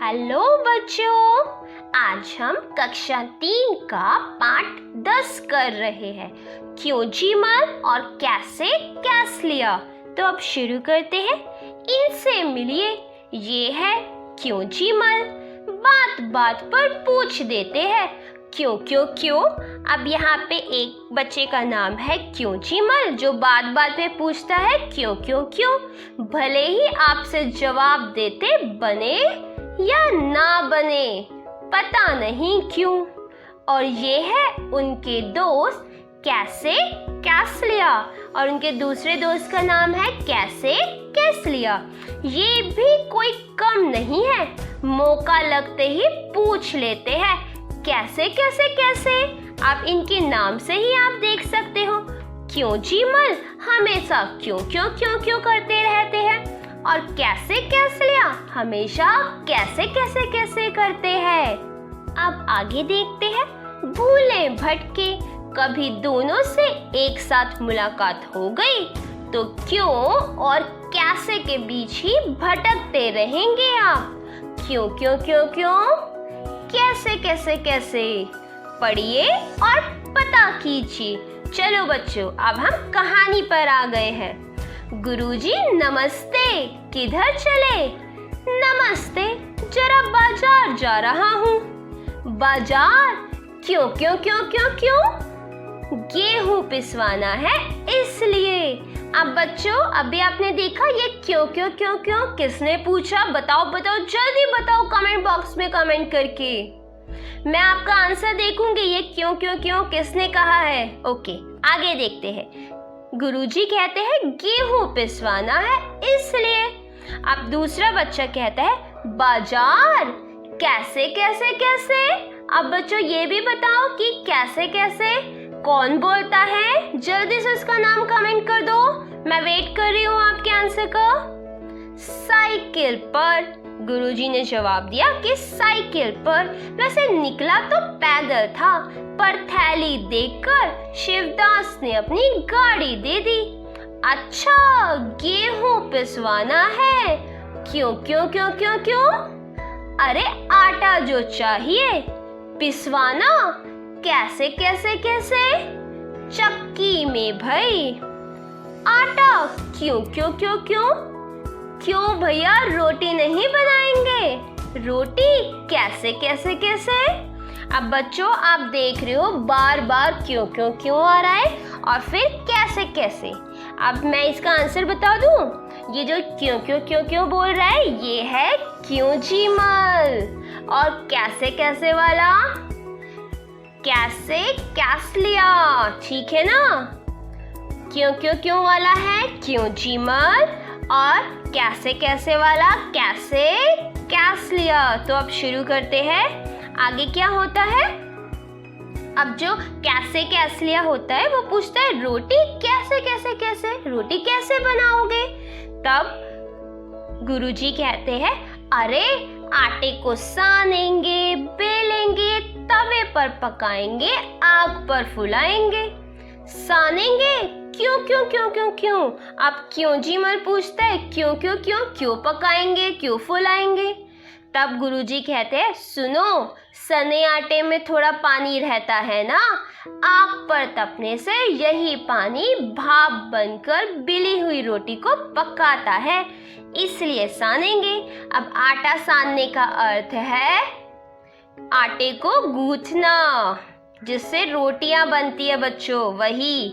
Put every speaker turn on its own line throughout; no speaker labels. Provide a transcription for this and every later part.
Hello बच्चों, आज हम कक्षा 3 का पाठ 10 कर रहे हैं। क्यों जी मल और कैसे कैस लिया। तो अब शुरू करते हैं। इनसे मिलिए, ये है क्यों जी मल। बात बात पर पूछ देते हैं क्यों क्यों क्यों। अब यहाँ पे एक बच्चे का नाम है क्यों जी मल, जो बात बात पे पूछता है क्यों क्यों क्यों। भले ही आपसे जवाब देते बने या ना बने, पता नहीं क्यों। और ये है उनके दोस्त कैसे कैस लिया, और उनके दूसरे दोस्त का नाम है कैसे कैस लिया। ये भी कोई कम नहीं है, मौका लगते ही पूछ लेते हैं कैसे कैसे कैसे। आप इनके नाम से ही आप देख सकते हो, क्यों जी मल हमेशा क्यों क्यों क्यों क्यों करते रहते हैं, और कैसे कैसे लिया हमेशा कैसे कैसे कैसे करते हैं। अब आगे देखते हैं। भूले भटके कभी दोनों से एक साथ मुलाकात हो गई तो क्यों और कैसे के बीच ही भटकते रहेंगे आप। क्यों क्यों क्यों क्यों, कैसे कैसे कैसे, पढ़िए और पता कीजिए। चलो बच्चों, अब हम कहानी पर आ गए हैं। गुरुजी नमस्ते, किधर चले। नमस्ते, जरा बाजार जा रहा हूँ। बाजार क्यों क्यों क्यों क्यों क्यों, गेहूं पिसवाना है इसलिए। अब बच्चों, अभी आपने देखा ये क्यों क्यों क्यों क्यों किसने पूछा, बताओ बताओ जल्दी बताओ कमेंट बॉक्स में कमेंट करके। मैं आपका आंसर देखूंगी ये क्यों क्यों क्यों किसने कहा है। ओके, आगे देखते हैं। गुरुजी कहते हैं गेहूं पिसवाना है इसलिए। अब दूसरा बच्चा कहता है बाजार कैसे कैसे कैसे। अब बच्चों ये भी बताओ कि कैसे कैसे कौन बोलता है, जल्दी से उसका नाम कमेंट कर दो, मैं वेट कर रही हूँ आपके आंसर का। साइकिल पर, गुरुजी ने जवाब दिया कि साइकिल पर। वैसे निकला तो पैदल था, पर थैली देखकर शिवदास ने अपनी गाड़ी दे दी। अच्छा, गेहूं पिसवाना है, क्यों क्यों क्यों क्यों क्यों। अरे आटा जो चाहिए पिसवाना, कैसे कैसे कैसे। चक्की में भई आटा, क्यों क्यों क्यों क्यों। क्यों भैया रोटी नहीं बनाएंगे, रोटी कैसे कैसे कैसे। अब बच्चों आप देख रहे हो बार बार क्यों क्यों क्यों आ रहा है और फिर कैसे कैसे। अब मैं इसका आंसर बता दूं, ये जो क्यों क्यों क्यों क्यों बोल रहा है ये है क्यों जी मल, और कैसे कैसे वाला कैसे कैस लिया, ठीक है ना। क्यों क्यों क्यों वाला है क्यों जी मल, और कैसे कैसे वाला कैसे कैस लिया। तो अब शुरू करते हैं। आगे क्या होता है। अब जो कैसे कैस लिया होता है वो पूछता है रोटी कैसे कैसे कैसे, रोटी कैसे बनाओगे। तब गुरुजी कहते हैं अरे आटे को सानेंगे, बेलेंगे, तवे पर पकाएंगे, आग पर फुलाएंगे। सानेंगे क्यों क्यों क्यों क्यों क्यों। अब क्यों जी मल पूछता है क्यों क्यों क्यों क्यों पकाएंगे क्यों फुलाएंगे। तब गुरुजी कहते हैं सुनो, सने आटे में थोड़ा पानी रहता है ना, आग पर तपने से यही पानी भाप बनकर बिली हुई रोटी को पकाता है, इसलिए सानेंगे। अब आटा सानने का अर्थ है आटे को गूंथना, जिससे रोटियां बनती है बच्चों, वही।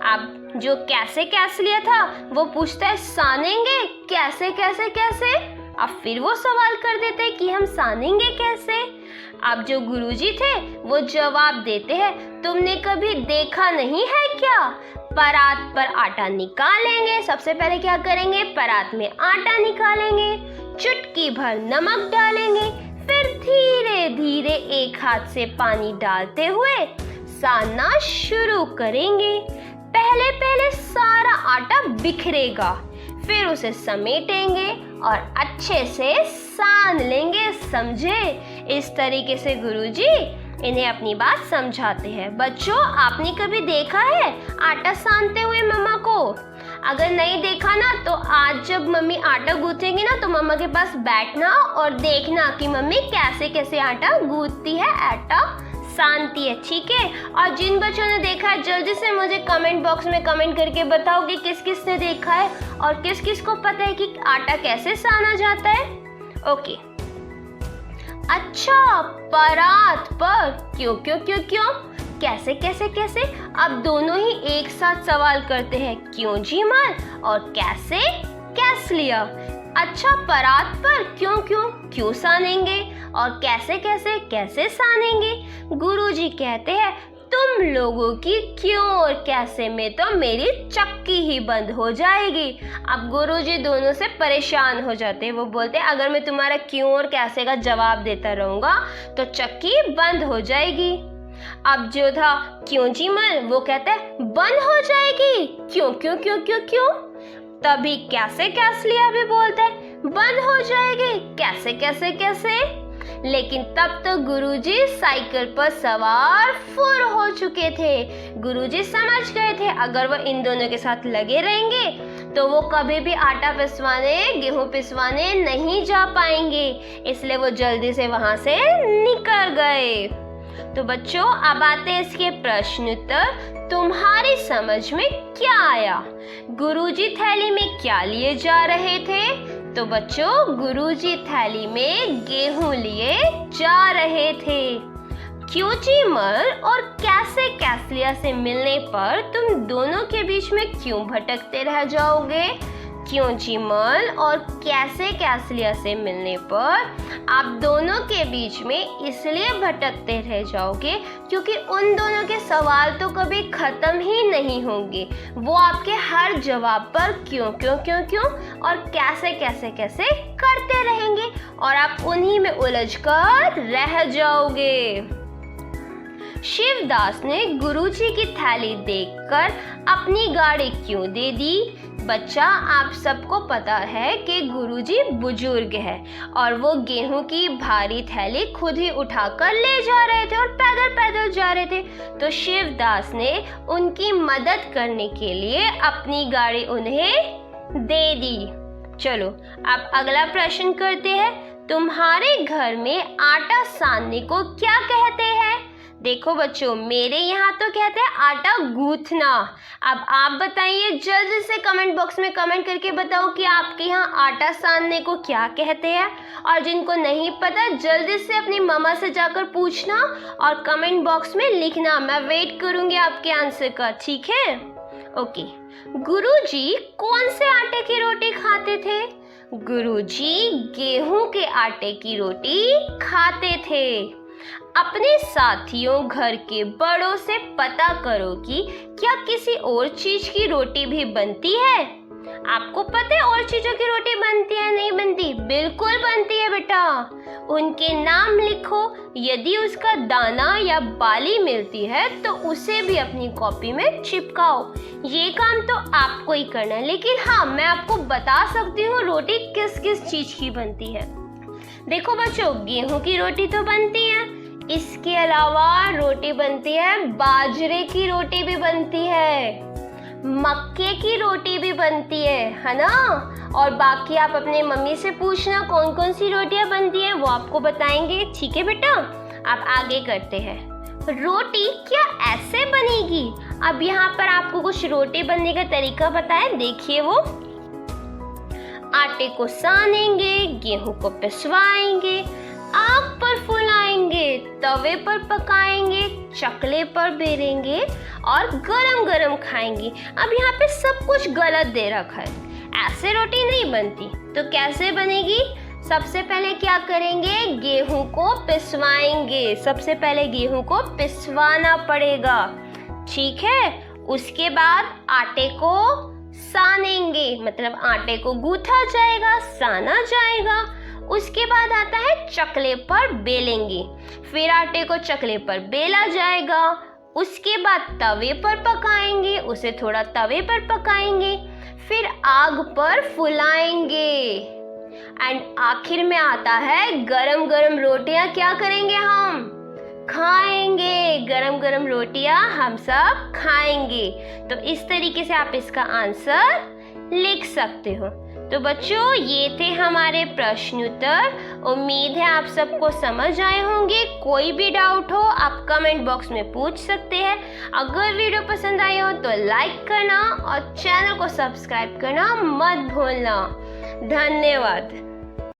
अब जो कैसे कैसे लिया था वो पूछता है सानेंगे कैसे कैसे कैसे। अब फिर वो सवाल कर देते हैं कि हम सानेंगे कैसे। अब जो गुरुजी थे वो जवाब देते हैं तुमने कभी देखा नहीं है क्या, परात पर आटा निकालेंगे। सबसे पहले क्या करेंगे, परात में आटा निकालेंगे, चुटकी भर नमक डालेंगे, फिर धीरे धीरे एक हाथ से पानी डालते हुए सानना शुरू करेंगे। पहले पहले सारा आटा बिखरेगा, फिर उसे समेटेंगे और अच्छे से सान लेंगे, समझे। इस तरीके से गुरुजी इन्हें अपनी बात समझाते हैं। बच्चों आपने कभी देखा है आटा सानते हुए मम्मा को। अगर नहीं देखा ना तो आज जब मम्मी आटा गूंथेंगी ना तो मम्मा के पास बैठना और देखना कि मम्मी कैसे कैसे आटा गूंथती है, आटा सानती है, ठीक है। और जिन बच्चों ने देखा है जल्दी से मुझे कमेंट बॉक्स में कमेंट करके बताओ कि किस किस ने देखा है और किस किस को पता है कि आटा कैसे साना जाता है। ओके, अच्छा, परात पर, क्यों क्यों क्यों क्यों, कैसे कैसे कैसे। अब दोनों ही एक साथ सवाल करते हैं, क्यों जी माँ और कैसे कैस लिया। अच्छा, परात पर क्यों क्यों क्यों सानेंगे और कैसे कैसे कैसे सानेंगे। गुरुजी कहते हैं तुम लोगों की क्यों और कैसे में तो मेरी चक्की ही बंद हो जाएगी। अब गुरुजी दोनों से परेशान हो जाते हैं। वो बोलते हैं अगर मैं तुम्हारा क्यों और कैसे का जवाब देता रहूँगा तो चक्की बंद हो जाएगी। अब जो था क्यों जी मल, वो कहता है बंद हो जाएगी, क्यों क्यों क्यों क्यों क्यों। तभी कैसे कैस लिया भी बोलता है बंद हो जाएगी, कैसे कैसे कैसे। लेकिन तब तो गुरुजी साइकिल पर सवार फुर हो चुके थे। गुरुजी समझ गए थे अगर वो इन दोनों के साथ लगे रहेंगे तो वो कभी भी आटा पिसवाने, गेहूं पिसवाने नहीं जा पाएंगे, इसलिए वो जल्दी से वहां से निकल गए। तो बच्चों अब आते हैं इसके प्रश्न उत्तर। तुम्हारी समझ में क्या आया? गुरुजी थैली में क्या लिए जा रहे थे? तो बच्चों गुरुजी थैली में गेहूं लिए जा रहे थे। क्योंची मल और कैसे कैसलिया से मिलने पर तुम दोनों के बीच में क्यों भटकते रह जाओगे? क्योंची मल और कैसे कैसलिया से मिलने पर आप दोनों के बीच में इसलिए भटकते रह जाओगे क्योंकि उन दोनों के सवाल तो कभी खत्म ही नहीं होंगे। वो आपके हर जवाब पर क्यों क्यों क्यों क्यों और कैसे कैसे कैसे करते रहेंगे और आप उन्हीं में उलझकर रह जाओगे। शिवदास ने गुरुजी की थैली देखकर अपनी गाड़ी क्यों दे दी? बच्चा आप सबको पता है कि गुरुजी बुजुर्ग है और वो गेहूं की भारी थैली खुद ही उठाकर ले जा रहे थे और पैदल पैदल जा रहे थे। तो शिवदास ने उनकी मदद करने के लिए अपनी गाड़ी उन्हें दे दी। चलो अब अगला प्रश्न करते हैं। तुम्हारे घर में आटा सानने को क्या कहते हैं? देखो बच्चों मेरे यहाँ तो कहते हैं आटा गूंथना। अब आप बताइए जल्दी से कमेंट बॉक्स में कमेंट करके बताओ कि आपके यहाँ आटा सानने को क्या कहते हैं। और जिनको नहीं पता जल्दी से अपनी मम्मा से जाकर पूछना और कमेंट बॉक्स में लिखना। मैं वेट करूँगी आपके आंसर का, ठीक है? ओके, गुरुजी कौन से आटे की रोटी खाते थे? गुरुजी गेहूं के आटे की रोटी खाते थे। अपने साथियों घर के बड़ों से पता करो कि क्या किसी और चीज की रोटी भी बनती है। आपको पता है और चीजों की रोटी बनती है नहीं बनती? बिल्कुल बनती है बेटा। उनके नाम लिखो। यदि उसका दाना या बाली मिलती है तो उसे भी अपनी कॉपी में चिपकाओ। ये काम तो आपको ही करना है, लेकिन हाँ मैं आपको बता सकती हूँ रोटी किस किस चीज की बनती है। देखो बच्चों गेहूं की रोटी तो बनती है, इसके अलावा रोटी बनती है, बाजरे की रोटी भी बनती है, मक्के की रोटी भी बनती है ना। और बाकी आप अपने मम्मी से पूछना कौन कौन सी रोटियां बनती हैं, वो आपको बताएंगे, ठीक है बेटा? अब आगे करते हैं। रोटी क्या ऐसे बनेगी? अब यहाँ पर आपको कुछ रोटी बनने का तरीका बताया, देखिए वो। आटे को सानेंगे, गेहूं को पिसवाएंगे, आग पर फुलाएंगे, तवे पर पकाएंगे, चकले पर बेलेंगे और गरम गरम खाएंगे। अब यहाँ पे सब कुछ गलत दे रखा है, ऐसे रोटी नहीं बनती। तो कैसे बनेगी? सबसे पहले क्या करेंगे? गेहूं को पिसवाएंगे। सबसे पहले गेहूं को पिसवाना पड़ेगा, ठीक है? उसके बाद आटे को सानेंगे, मतलब आटे को गूंथा जाएगा, साना जाएगा। उसके बाद आता है चकले पर बेलेंगे, फिर आटे को चकले पर बेला जाएगा। उसके बाद तवे पर पकाएंगे, उसे थोड़ा तवे पर पकाएंगे, फिर आग पर फुलाएंगे एंड आखिर में आता है गरम गरम रोटियां क्या करेंगे? हम खाएंगे। गरम गरम रोटियां हम सब खाएंगे। तो इस तरीके से आप इसका आंसर लिख सकते हो। तो बच्चों, ये थे हमारे प्रश्न उत्तर। उम्मीद है आप सबको समझ आए होंगे। कोई भी डाउट हो आप कमेंट बॉक्स में पूछ सकते हैं। अगर वीडियो पसंद आई हो तो लाइक करना और चैनल को सब्सक्राइब करना मत भूलना। धन्यवाद।